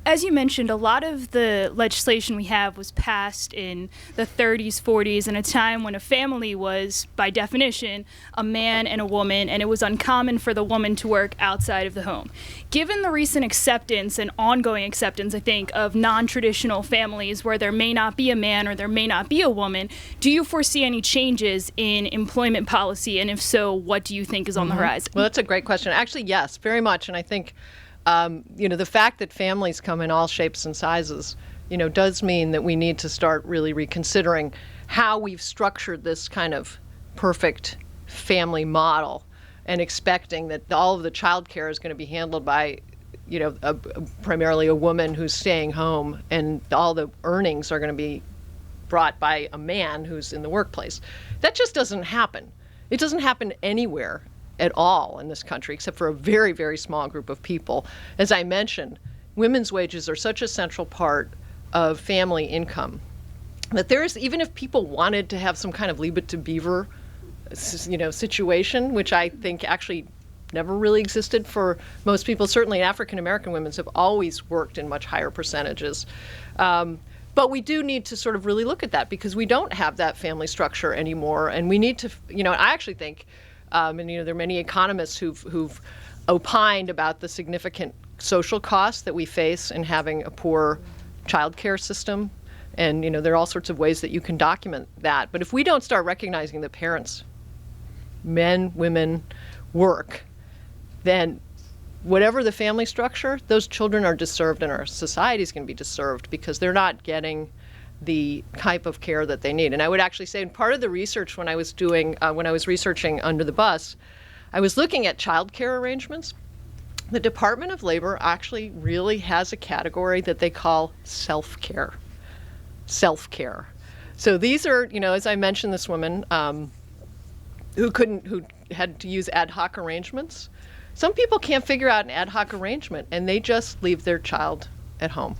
as you mentioned, a lot of the legislation we have was passed in the 30s, 40s, in a time when a family was, by definition, a man and a woman, and it was uncommon for the woman to work outside of the home. Given the recent acceptance and ongoing acceptance, I think, of non-traditional families where there may not be a man or there may not be a woman, do you foresee any changes in employment policy? And if so, what do you think is on the horizon? Well, that's a great question. Actually, yes, very much. And I think the fact that families come in all shapes and sizes, does mean that we need to start really reconsidering how we've structured this kind of perfect family model, and expecting that all of the child care is going to be handled by, primarily a woman who's staying home, and all the earnings are going to be brought by a man who's in the workplace. That just doesn't happen. It doesn't happen anywhere at all in this country, except for a very, very small group of people. As I mentioned, women's wages are such a central part of family income that even if people wanted to have some kind of leave it to beaver, situation, which I think actually never really existed for most people, certainly African American women have always worked in much higher percentages. But we do need to sort of really look at that, because we don't have that family structure anymore, and we need to, I actually think, there are many economists who've opined about the significant social costs that we face in having a poor child care system. And, there are all sorts of ways that you can document that. But if we don't start recognizing that parents, men, women, work, then whatever the family structure, those children are deserved, and our society is going to be deserved, because they're not getting the type of care that they need. And I would actually say, in part of the research when I was researching Under the Bus, I was looking at child care arrangements. The Department of Labor actually really has a category that they call self-care. Self-care. So these are, as I mentioned, this woman who had to use ad hoc arrangements. Some people can't figure out an ad hoc arrangement, and they just leave their child at home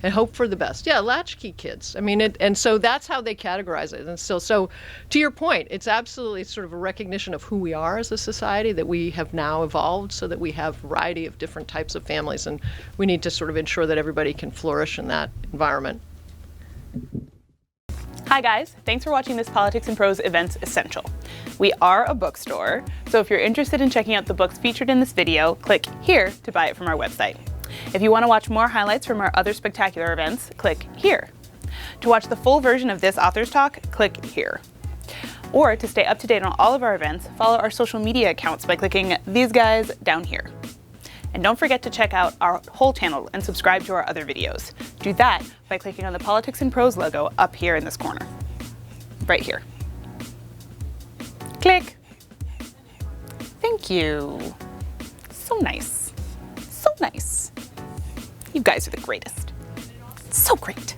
and hope for the best. Yeah, latchkey kids. And so that's how they categorize it. And so to your point, it's absolutely sort of a recognition of who we are as a society, that we have now evolved so that we have a variety of different types of families, and we need to sort of ensure that everybody can flourish in that environment. Hi guys, thanks for watching this Politics and Prose Events Essential. We are a bookstore, so if you're interested in checking out the books featured in this video, click here to buy it from our website. If you want to watch more highlights from our other spectacular events, click here. To watch the full version of this author's talk, click here. Or to stay up to date on all of our events, follow our social media accounts by clicking these guys down here. And don't forget to check out our whole channel and subscribe to our other videos. Do that by clicking on the Politics and Prose logo up here in this corner. Right here. Click. Thank you. So nice. So nice. You guys are the greatest. So great.